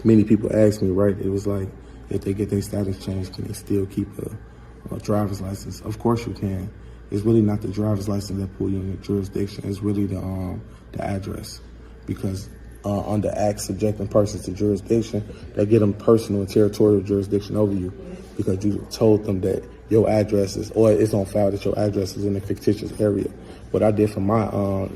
many people ask me, right, it was like, if they get their status changed, can they still keep a driver's license? Of course you can. It's really not the driver's license that pull you in the jurisdiction. It's really the address, because under Act subjecting persons to jurisdiction, they get them personal and territorial jurisdiction over you because you told them that your address is, or it's on file that your address is in a fictitious area. What I did for my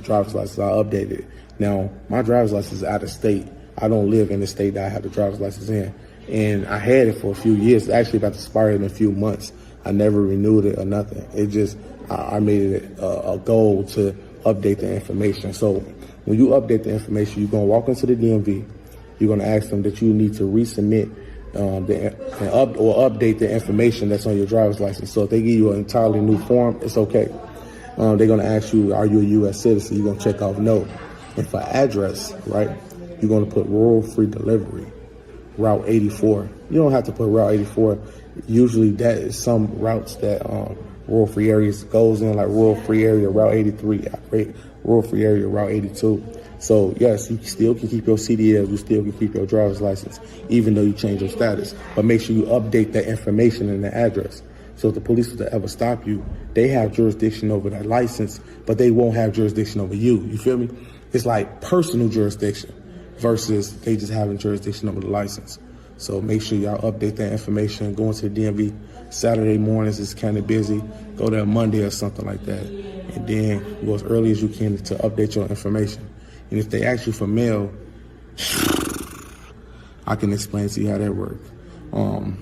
driver's license, I updated it. Now, my driver's license is out of state. I don't live in the state that I have the driver's license in. And I had it for a few years. It's actually about to expire in a few months. I never renewed it or nothing. It just, I made it a goal to update the information. So when you update the information, you're going to walk into the DMV. You're going to ask them that you need to resubmit or update the information that's on your driver's license. So if they give you an entirely new form, it's okay. They're going to ask you, are you a U.S. citizen? You're going to check off no. And for address, right, you're going to put rural free delivery, Route 84. You don't have to put Route 84. Usually that is some routes that rural free areas goes in, like rural free area Route 83, rural free area Route 82. So yes, you still can keep your CDLs, you still can keep your driver's license, even though you change your status. But make sure you update that information in the address. So if the police were to ever stop you, they have jurisdiction over that license, but they won't have jurisdiction over you. You feel me? It's like personal jurisdiction versus they just having jurisdiction over the license. So make sure y'all update that information. Go into the DMV Saturday mornings is kind of busy. Go there Monday or something like that. And then go as early as you can to update your information. And if they ask you for mail, I can explain to you how that works. On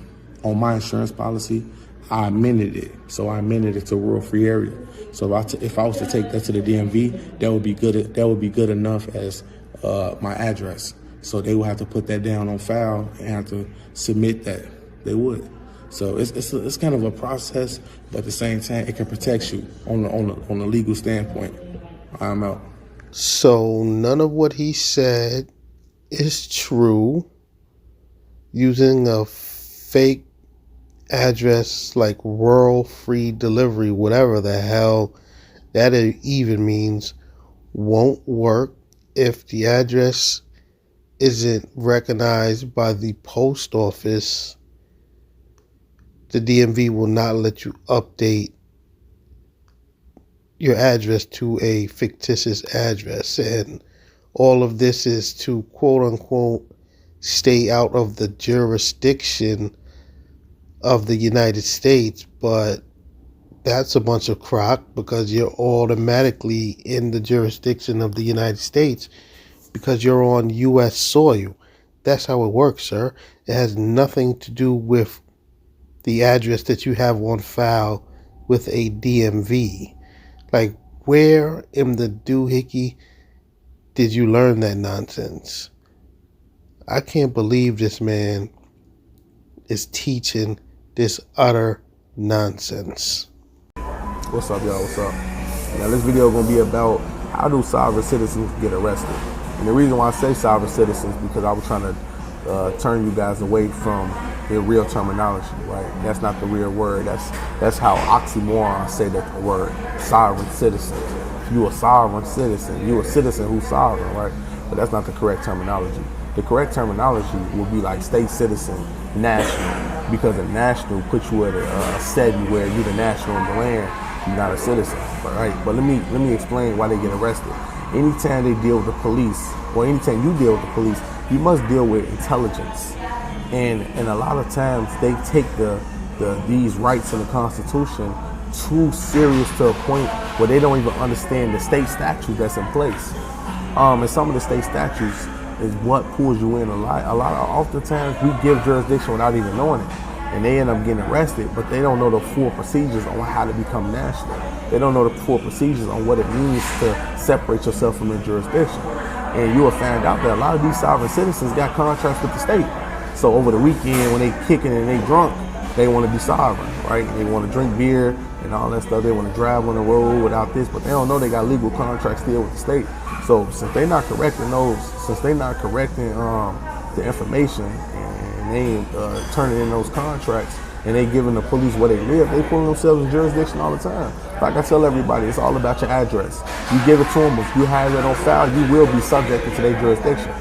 my insurance policy, I amended it. So I amended it to rural free area. So if I was to take that to the DMV, that would be good. That would be good enough as my address. So they would have to put that down on file and have to submit that. They would. So it's kind of a process, but at the same time, it can protect you on the legal standpoint. I'm out. So none of what he said is true. Using a fake address like rural free delivery, whatever the hell that even means, won't work if the address isn't recognized by the post office. The DMV will not let you update your address to a fictitious address. And all of this is to quote unquote stay out of the jurisdiction of the United States, but that's a bunch of crock because you're automatically in the jurisdiction of the United States because you're on U.S. soil. That's how it works, sir. It has nothing to do with the address that you have on file with a DMV. Like, where in the doohickey did you learn that nonsense? I can't believe this man is teaching this utter nonsense. What's up, y'all? What's up? Now, this video is going to be about how do sovereign citizens get arrested. And the reason why I say sovereign citizens is because I was trying to turn you guys away from the real terminology, right? That's not the real word. That's how oxymorons say that the word sovereign citizen. If you a sovereign citizen, you a citizen who's sovereign, right? But that's not the correct terminology. The correct terminology would be like state citizen, national, because a national puts you at a setting where you're the national in the land, you're not a citizen, right? But let me explain why they get arrested. Anytime they deal with the police, or anytime you deal with the police, you must deal with intelligence. And a lot of times they take these rights in the Constitution too serious to a point where they don't even understand the state statute that's in place. And some of the state statutes is what pulls you in a lot. Oftentimes we give jurisdiction without even knowing it, and they end up getting arrested, but they don't know the full procedures on how to become national. They don't know the full procedures on what it means to separate yourself from the jurisdiction. And you will find out that a lot of these sovereign citizens got contracts with the state. So over the weekend, when they kicking and they drunk, they want to be sovereign, right? They want to drink beer and all that stuff. They want to drive on the road without this, but they don't know they got legal contracts still with the state. So since they're not correcting the information and they ain't turning in those contracts and they giving the police where they live, they pulling themselves in jurisdiction all the time. Like I tell everybody, it's all about your address. You give it to them, if you have it on file, you will be subjected to their jurisdiction.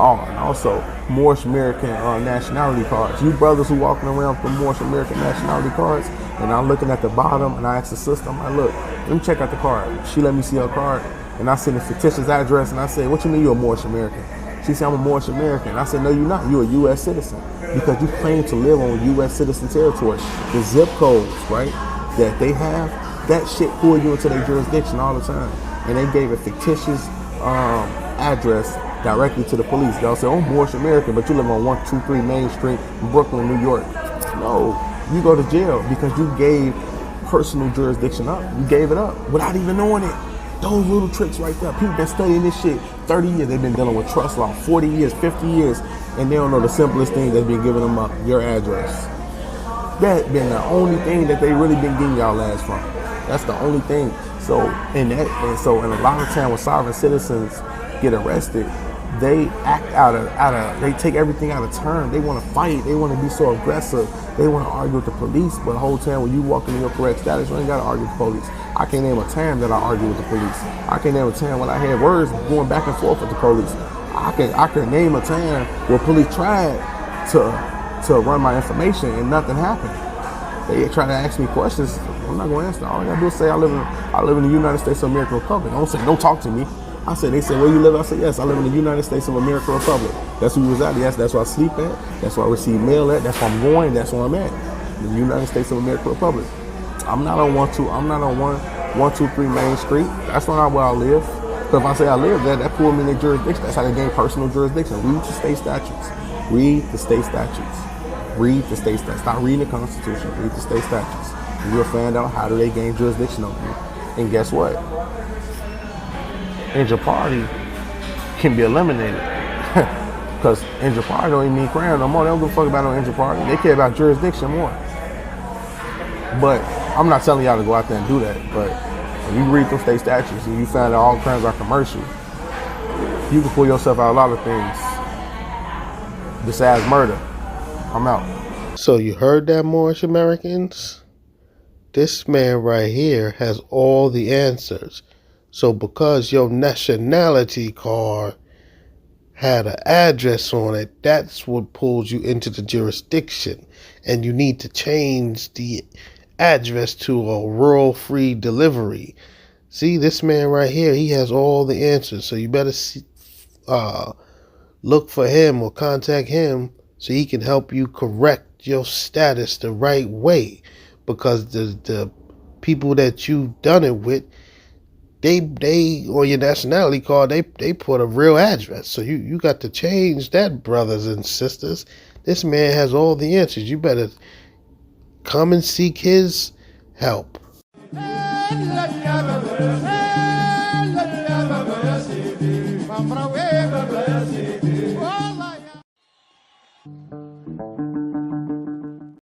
Oh, and also Moorish American nationality cards. You brothers who walking around with the Moorish American nationality cards, and I'm looking at the bottom, and I asked the sister, I'm like, look, let me check out the card. She let me see her card, and I sent a fictitious address, and I said, what you mean you're a Moorish American? She said, I'm a Moorish American. I said, no, you're not. You're a U.S. citizen because you claim to live on U.S. citizen territory. The zip codes, right, that they have, that shit pull you into their jurisdiction all the time. And they gave a fictitious address directly to the police. They'll say, oh, Moorish American, but you live on 123 Main Street, Brooklyn, New York. No, you go to jail because you gave personal jurisdiction up. You gave it up without even knowing it. Those little tricks right there. People been studying this shit 30 years. They've been dealing with trust law 40 years, 50 years, and they don't know the simplest thing that's been giving them up, your address. That's been the only thing that they really been getting y'all ass from. That's the only thing. So and a lot of time when sovereign citizens get arrested, they act they take everything out of turn. They want to fight. They want to be so aggressive. They want to argue with the police. But the whole time when you walk in your correct status, you ain't got to argue with the police. I can't name a time that I argue with the police. I can't name a time when I had words going back and forth with the police. I can name a time where police tried to run my information and nothing happened. They try to ask me questions. I'm not going to answer. All I got to do is say I live in the United States of American Republic. I don't say don't talk to me. They said, where you live? I said, yes, I live in the United States of American Republic. That's who was at. Yes, that's where I sleep at. That's where I receive mail at. That's where I'm going. That's where I'm at. The United States of American Republic. I'm not on 123 Main Street. That's not where I live. But if I say I live there, that pulled me in their jurisdiction. That's how they gain personal jurisdiction. Read the state statutes. Read the state statutes. Read the state statutes. Stop reading the Constitution. Read the state statutes. And you'll find out how do they gain jurisdiction over you. And guess what? Injured party can be eliminated. Because injured party don't even mean crime no more. They don't give a fuck about no injured party. They care about jurisdiction more. But I'm not telling y'all to go out there and do that. But if you read those state statutes and you find that all crimes are commercial, you can pull yourself out a lot of things besides murder. I'm out. So you heard that, Moorish Americans? This man right here has all the answers. So because your nationality card had an address on it, that's what pulls you into the jurisdiction. And you need to change the address to a rural free delivery. See, this man right here, he has all the answers. So you better look for him or contact him so he can help you correct your status the right way. Because the people that you done it with, they on your nationality card, they put a real address. So you got to change that, brothers and sisters. This man has all the answers. You better come and seek his help.